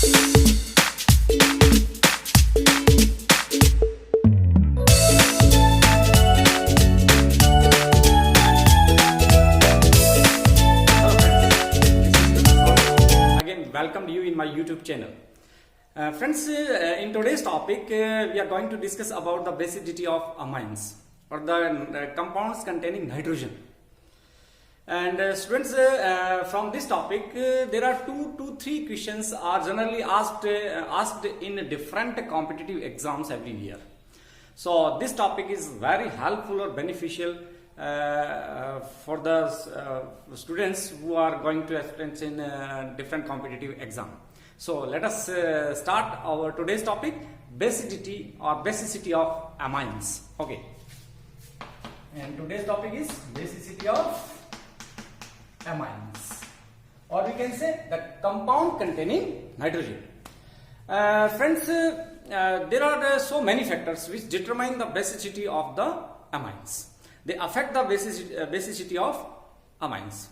Welcome you in my YouTube channel. Friends, in today's topic we are going to discuss about the basicity of amines or the compounds containing nitrogen. And students, from this topic there are two to three questions are generally asked in different competitive exams every year. So this topic is very helpful or beneficial for the students who are going to experience in different competitive exam. So let us start our today's topic, basicity or basicity of amines. Okay, and today's topic is basicity of amines, or we can say the compound containing nitrogen. Friends, there are so many factors which determine the basicity of the amines. They affect the basicity of amines.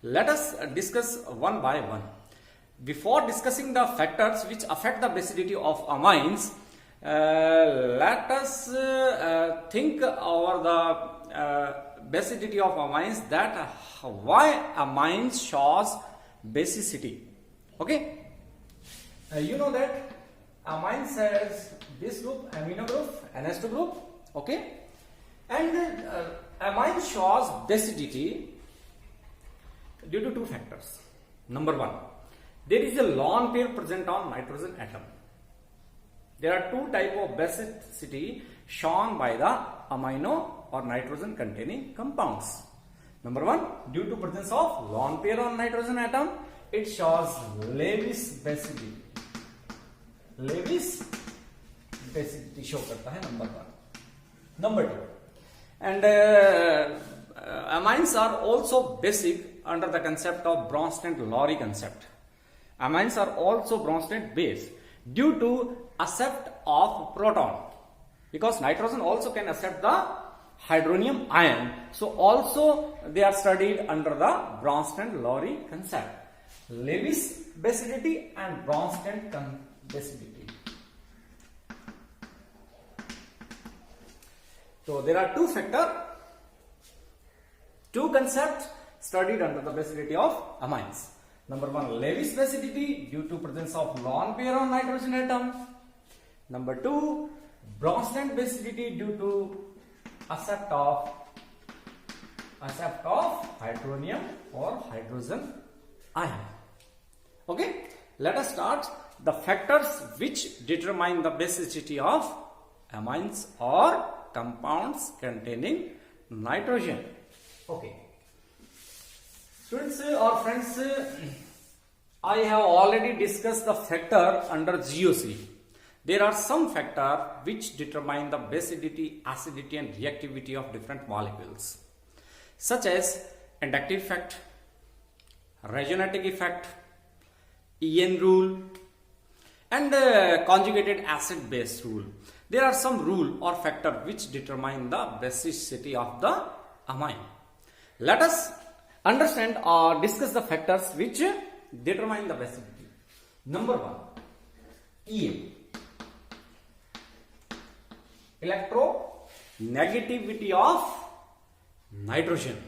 Let us discuss one by one. Before discussing the factors which affect the basicity of amines, let us think over the basicity of amines, that why amines shows basicity. Okay, you know that amines has this group, amino group, NH2 group. Okay. And amine shows basicity due to two factors. Number one, there is a lone pair present on nitrogen atom. There are two types of basicity shown by the amino or nitrogen containing compounds. Number one, due to presence of lone pair on nitrogen atom, it shows Lewis basicity. Lewis basicity show करता है number one. Number two, and amines are also basic under the concept of Bronsted-Lowry concept. Amines are also Bronsted base due to accept of proton, because nitrogen also can accept the hydronium ion. So also they are studied under the Bronsted-Lowry concept. Lewis basicity and Bronsted basicity. So there are two factors, two concepts studied under the basicity of amines. Number one, Lewis basicity due to presence of lone pair on nitrogen atom. Number two, Bronsted basicity due to accept of hydronium or hydrogen ion. Okay, let us start the factors which determine the basicity of amines or compounds containing nitrogen. Okay, students or friends, I have already discussed the factor under GOC. There are some factors which determine the basicity, acidity and reactivity of different molecules, such as inductive effect, resonating effect, EN rule, and conjugated acid base rule. There are some rule or factor which determine the basicity of the amine. Let us understand or discuss the factors which determine the basicity. Number one, EN, electronegativity of nitrogen.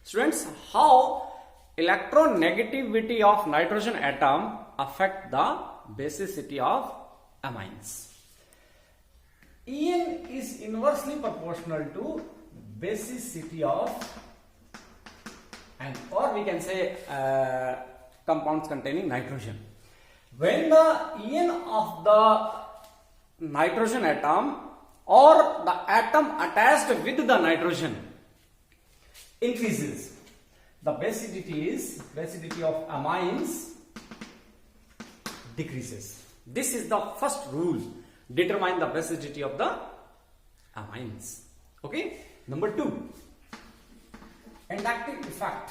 Students, how electronegativity of nitrogen atom affect the basicity of amines? En is inversely proportional to basicity of, and or we can say compounds containing nitrogen. When the En of the nitrogen atom or the atom attached with the nitrogen increases, the basicity of amines decreases. This is the first rule, determine the basicity of the amines. Okay. Number two, inductive effect.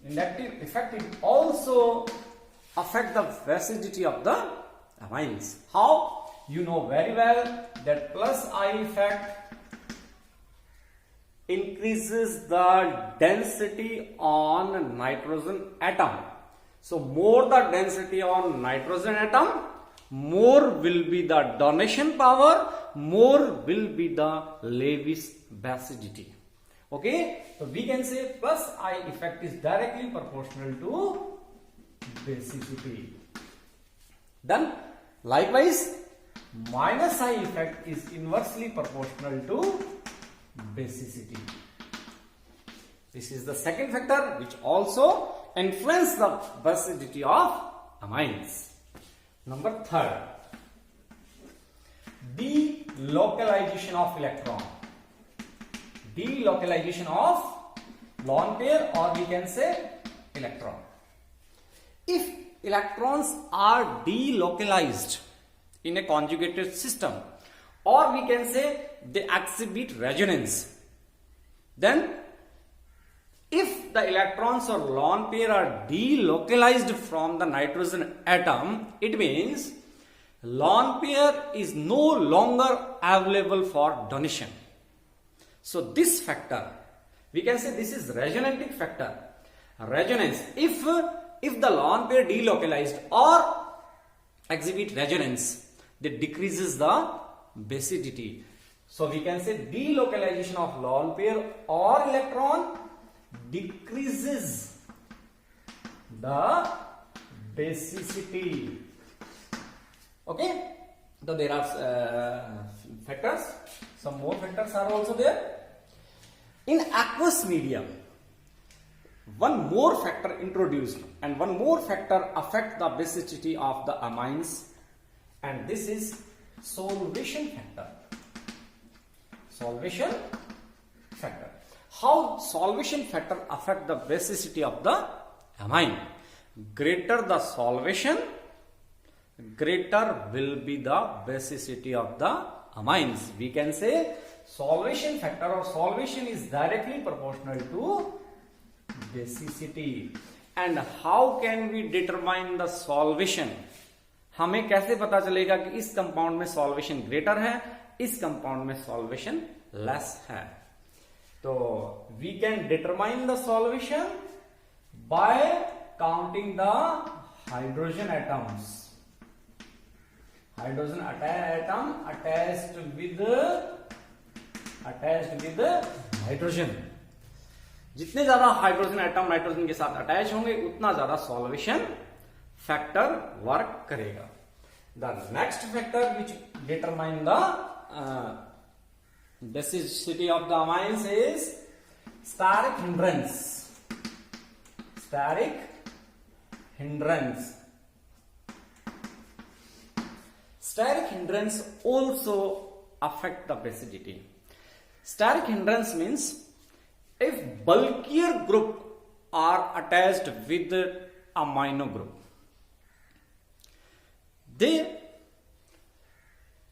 Inductive effect it also affect the basicity of the amines. How? You know very well that plus I effect increases the density on nitrogen atom. So more the density on nitrogen atom, more will be the donation power, more will be the Lewis basicity. Okay, so we can say plus I effect is directly proportional to basicity. Then likewise minus I effect is inversely proportional to basicity. This is the second factor which also influence the basicity of amines. Number third, delocalization of electron. Delocalization of lone pair, or we can say electron. If electrons are delocalized in a conjugated system, or we can say they exhibit resonance, then if the electrons or lone pair are delocalized from the nitrogen atom, it means lone pair is no longer available for donation. So this factor, we can say this is resonating factor. Resonance. If the lone pair delocalized or exhibit resonance, that decreases the basicity. So we can say delocalization of lone pair or electron decreases the basicity. Okay, so there are factors. Some more factors are also there. In aqueous medium, one more factor introduced, and one more factor affect the basicity of the amines, and this is solvation factor. Solvation factor. How solvation factor affect the basicity of the amine? Greater the solvation, greater will be the basicity of the amines. We can say solvation factor or solvation is directly proportional to basicity. And how can we determine the solvation? हमें कैसे पता चलेगा कि इस compound में solvation greater है, इस compound में सॉल्वेशन लेस है? तो we can determine the solution by counting the hydrogen atoms. Hydrogen atom attached with nitrogen. जितने ज्यादा हाइड्रोजन एटम नाइट्रोजन के साथ अटैच होंगे उतना ज्यादा सॉल्वेशन फैक्टर वर्क करेगा. The next factor which determine the basicity of the amines is steric hindrance. Steric hindrance. Steric hindrance also affect the basicity. Steric hindrance means if bulkier group are attached with the amino group, they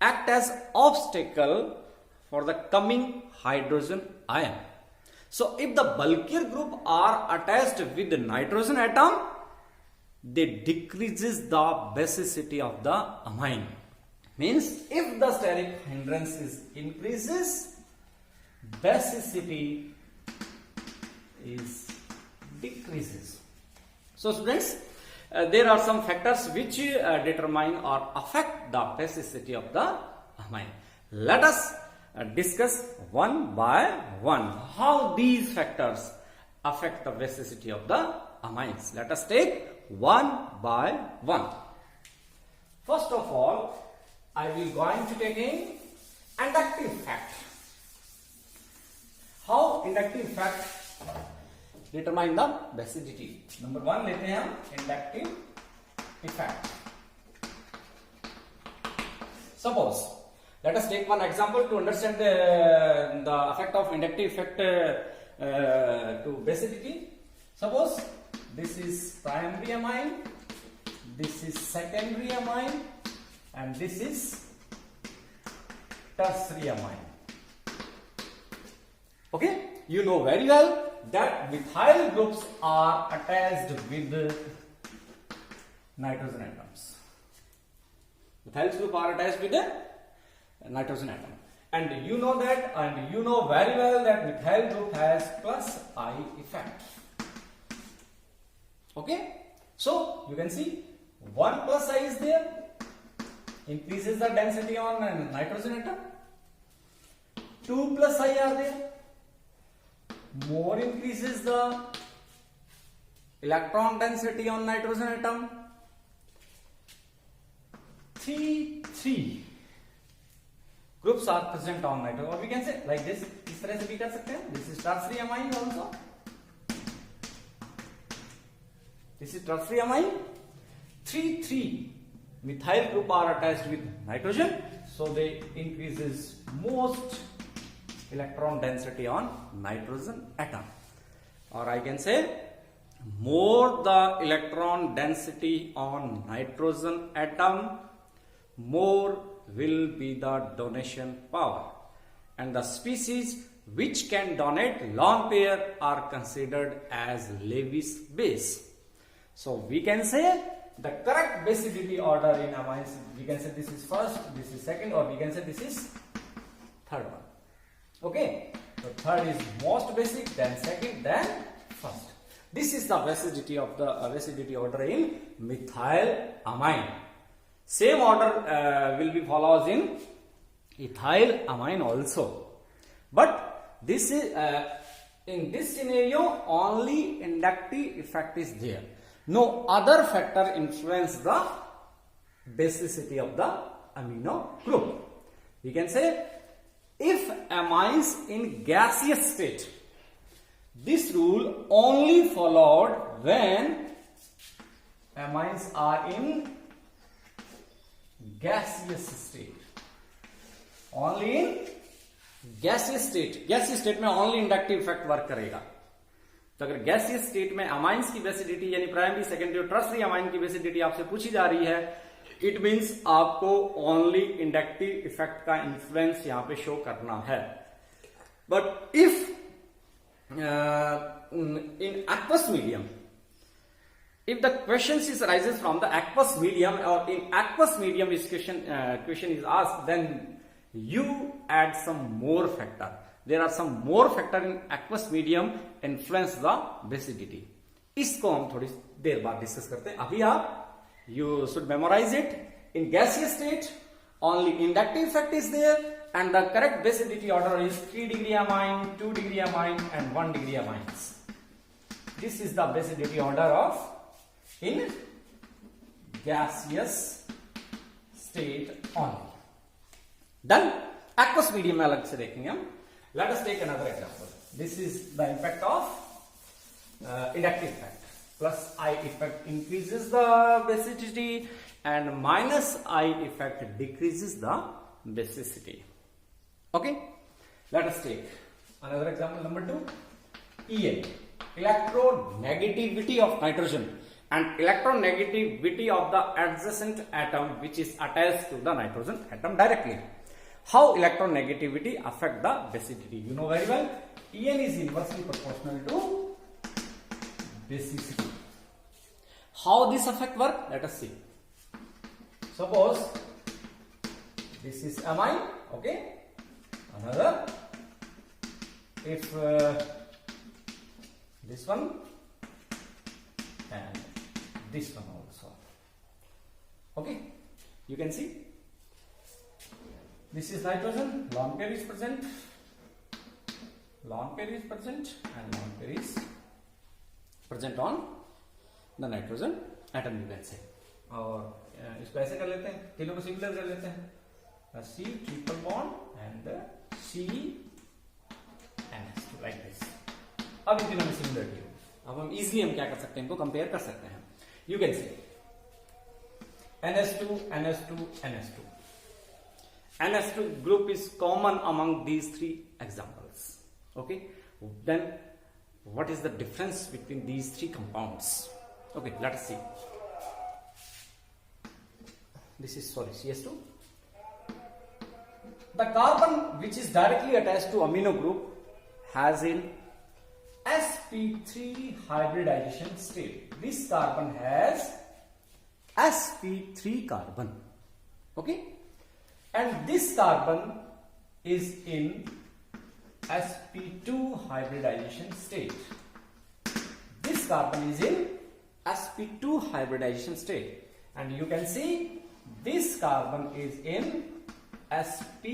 act as obstacle for the coming hydrogen ion. So if the bulkier group are attached with the nitrogen atom, they decreases the basicity of the amine. Means if the steric hindrance is increases, basicity is decreases. So students, there are some factors which determine or affect the basicity of the amine. Let us discuss one by one how these factors affect the basicity of the amines. Let us take one by one. First of all, I will going to take in inductive fact. How inductive fact determine the basicity? Number one लेते हैं हम inductive effect. Suppose, let us take one example to understand the effect of inductive effect to basicity. Suppose this is primary amine, this is secondary amine, and this is tertiary amine. Okay, you know very well that methyl groups are attached with nitrogen atoms. Methyl group are attached with the nitrogen atom, and you know that, and you know very well that methyl group has plus I effect. Okay, So you can see 1 plus I is there, increases the density on nitrogen atom. 2 plus I are there, more increases the electron density on nitrogen atom. 3 groups are present on nitrogen, or we can say like this, इस तरह से भी कर सकते हैं. This is tertiary amine also. This is tertiary amine. 3 methyl group are attached with nitrogen, so they increases most electron density on nitrogen atom. Or I can say, more the electron density on nitrogen atom, more will be the donation power. And the species which can donate lone pair are considered as Lewis base. So we can say the correct basicity order in amines, we can say this is first, this is second, or we can say this is third one. Okay, so third is most basic, then second, then first. This is the basicity of the basicity order in methyl amine. Same order will be follows in ethyl amine also. But this is in this scenario only inductive effect is there. No other factor influence the basicity of the amino group. We can say, if amines in gaseous state, this rule only followed when amines are in gaseous state. Only in gaseous state. Gaseous state में only inductive effect work करेगा. तो अगर gaseous state में amines की बेसिडिटी यानी primary secondary और tertiary amine की बेसिडिटी आपसे पूछी जा रही है, इट मींस आपको ओनली इंडक्टिव इफेक्ट का इन्फ्लुएंस यहां पे शो करना है. But if in aqueous medium, if the question is arises from the aqueous medium, or in aqueous medium this question is asked, then you add some more factor. There are some more factor in aqueous medium influence the basicity. इसको हम थोड़ी देर बाद discuss करते हैं. अभी आप you should memorize it. In gaseous state only inductive effect is there, and the correct basicity order is 3 degree amine, 2 degree amine, and 1 degree amines. This is the basicity order of in gaseous state only. Done. Aqueous medium में अलग से देखेंगे हम. Let us take another example. This is the impact of inductive effect. Plus I effect increases the basicity, and minus I effect decreases the basicity. Okay? Let us take another example number 2. En, electronegativity of nitrogen and electronegativity of the adjacent atom which is attached to the nitrogen atom directly. How electronegativity affect the basicity? You know very well. En is inversely proportional to basicity. How this effect work? Let us see. Suppose this is amine. Okay. Another. If this one and this one also. Okay. You can see. This is nitrogen, lone pair is present, and lone pair is present on the nitrogen atom, you can say. और इसको ऐसे कर लेते हैं, तीनों को similar कर लेते हैं. C triple bond and C NH2 like this. अब इन तीनों में सिमिलरिटी हो. अब हम इजीली हम क्या कर सकते हैं, इनको कंपेयर कर सकते हैं. You can say NH2, NH2, NH2. NH2 group is common among these three examples. Okay, then what is the difference between these three compounds? Okay, let us see. This is CS2. The carbon which is directly attached to amino group has in sp3 hybridization state. This carbon has sp3 carbon. Okay. And this carbon is in sp2 hybridization state. This carbon is in sp2 hybridization state, and you can see this carbon is in sp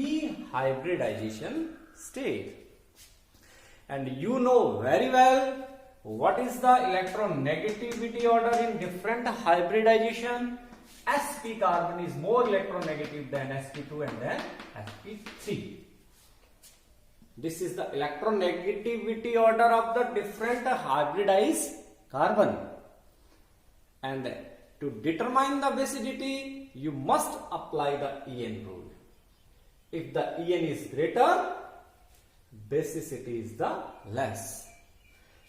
hybridization state. And you know very well what is the electronegativity order in different hybridization. sp carbon is more electronegative than sp2 and then sp3. This is the electronegativity order of the different hybridized carbon. And to determine the basicity, you must apply the En rule. If the En is greater, basicity is the less.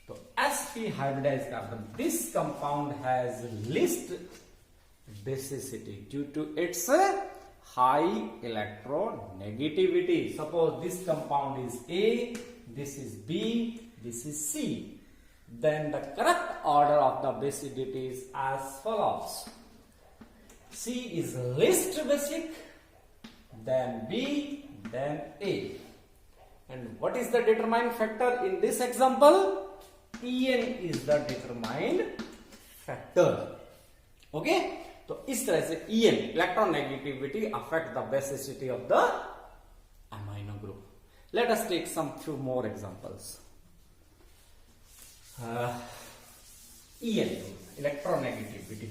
So sp hybridized carbon, this compound has least basicity due to its high electronegativity. Suppose this compound is A, this is B, this is C. Then the correct order of the basicity is as follows. C is least basic, then B, then A. And what is the determining factor in this example? En is the determined factor. Okay? तो इस तरह से En electronegativity affect the basicity of the amino group. Let us take some few more examples. En electronegativity.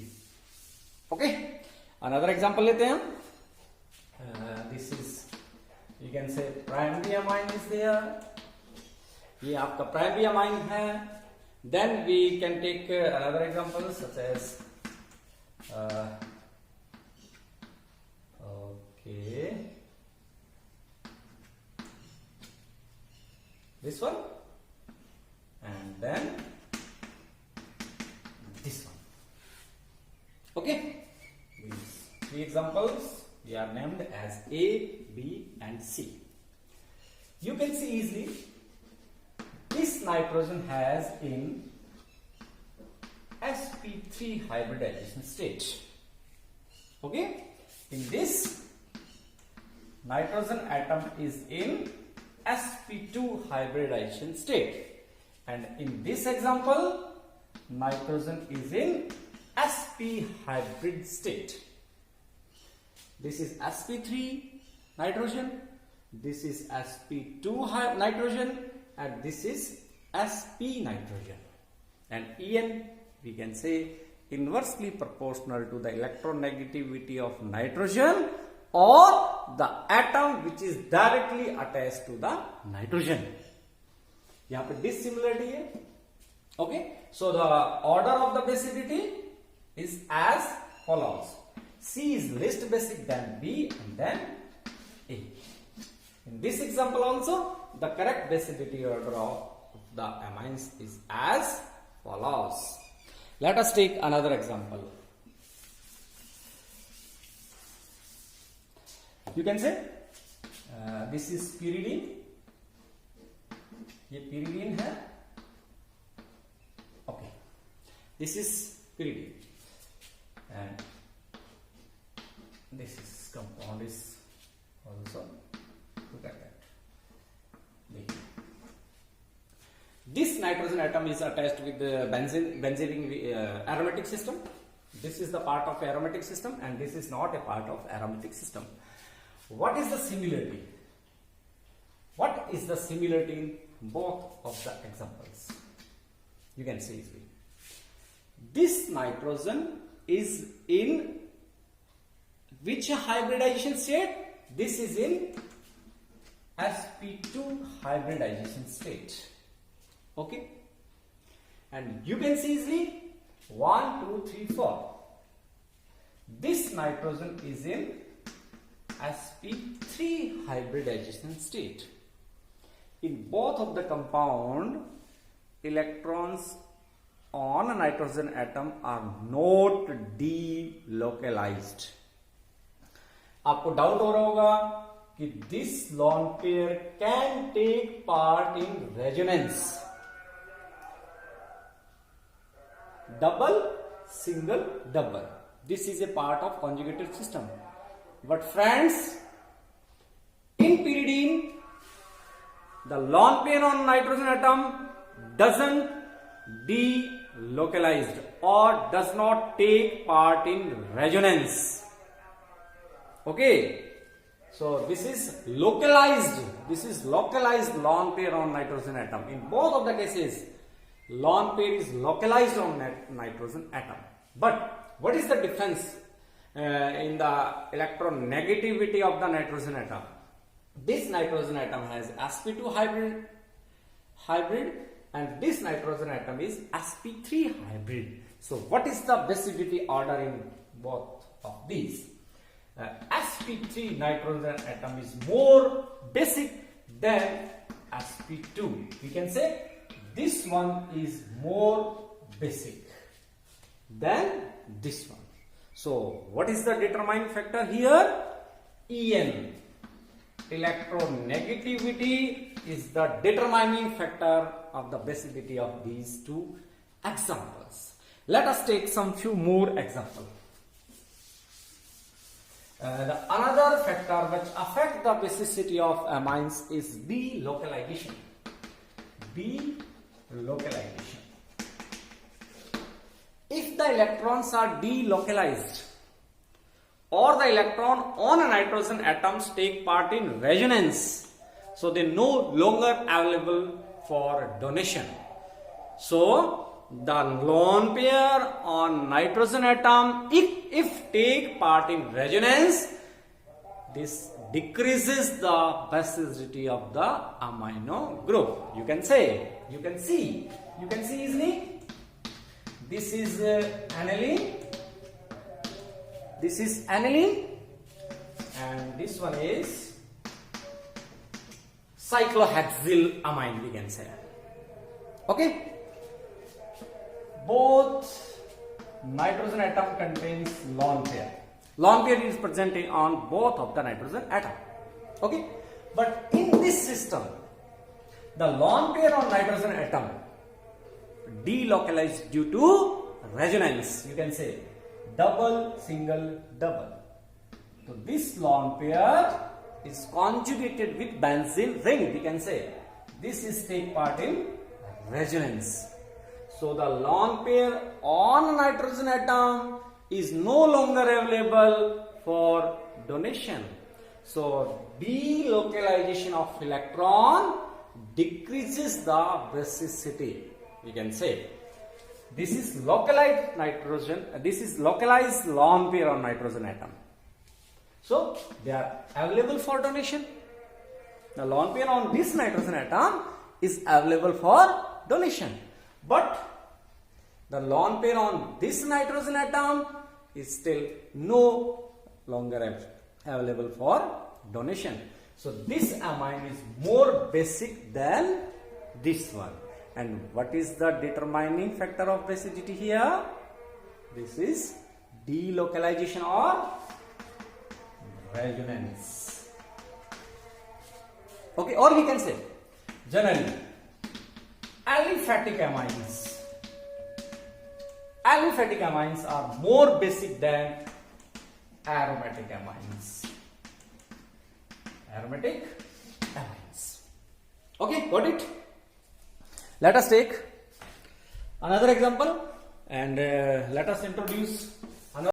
Okay, another example लेते हैं. This is, you can say primary amine is there. ये आपका primary amine है. Then we can take another example such as okay, this one, and then this one. Okay, these three examples we are named as A, B and C. You can see easily this nitrogen has in sp3 hybridization state. Okay, in this nitrogen atom is in sp2 hybridization state, and in this example nitrogen is in sp hybrid state. This is sp3 nitrogen, this is sp2 nitrogen, and this is sp nitrogen. And En, we can say, inversely proportional to the electronegativity of nitrogen or the atom which is directly attached to the nitrogen. यहाँ पे dissimilarity है. Okay, so the order of the basicity is as follows. C is least basic, then B, and then A. In this example also, the correct basicity order of the amines is as follows. Let us take another example. You can say this is pyridine. ये pyridine है. Okay, this is pyridine, and this is compound is also look at that. This nitrogen atom is attached with the benzene aromatic system. This is the part of aromatic system, and this is not a part of aromatic system. What is the similarity? What is the similarity in both of the examples? You can see easily. This nitrogen is in which hybridization state? This is in sp2 hybridization state. Okay, and you can see easily 1, 2, 3, 4. This nitrogen is in sp3 hybridization state. In both of the compound, electrons on a nitrogen atom are not delocalized. आपको doubt हो रहा होगा कि this lone pair can take part in resonance. Double, single, double. This is a part of conjugated system. But friends, in pyridine, the lone pair on nitrogen atom doesn't delocalized. or does not take part in resonance. Okay, so this is localized lone pair on nitrogen atom. In both of the cases, lone pair is localized on nitrogen atom. But what is the difference in the electronegativity of the nitrogen atom? This nitrogen atom has sp2 hybrid and this nitrogen atom is sp3 hybrid. So what is the basicity order in both of these? sp3 nitrogen atom is more basic than sp2. We can say this one is more basic than this one. So what is the determining factor here? En. Electronegativity is the determining factor of the basicity of these two examples. Let us take some few more examples. Another factor which affects the basicity of amines is delocalization. Delocalization. If the electrons are delocalized or the electron on a nitrogen atoms take part in resonance, so they no longer available for donation. So the lone pair on nitrogen atom, if take part in resonance, this decreases the basicity of the amino group. You can see, isn't it? This is aniline. This is aniline, and this one is cyclohexyl amine, we can say. Okay. Both nitrogen atom contains lone pair. Lone pair is present on both of the nitrogen atom. Okay. But in this system, the lone pair on nitrogen atom delocalized due to resonance. You can say double, single, double. So this lone pair is conjugated with benzene ring. We can say this is take part in resonance. So the lone pair on nitrogen atom is no longer available for donation. So delocalization of electron decreases the basicity. We can say this is localized nitrogen, this is localized lone pair on nitrogen atom. So they are available for donation. The lone pair on this nitrogen atom is available for donation. But the lone pair on this nitrogen atom is still no longer available for donation. So this amine is more basic than this one. And what is the determining factor of basicity here? This is delocalization or resonance. Okay, or we can say generally aliphatic amines. Aliphatic amines are more basic than aromatic amines. Aromatic amines. Okay, got it? Let us take another example and let us introduce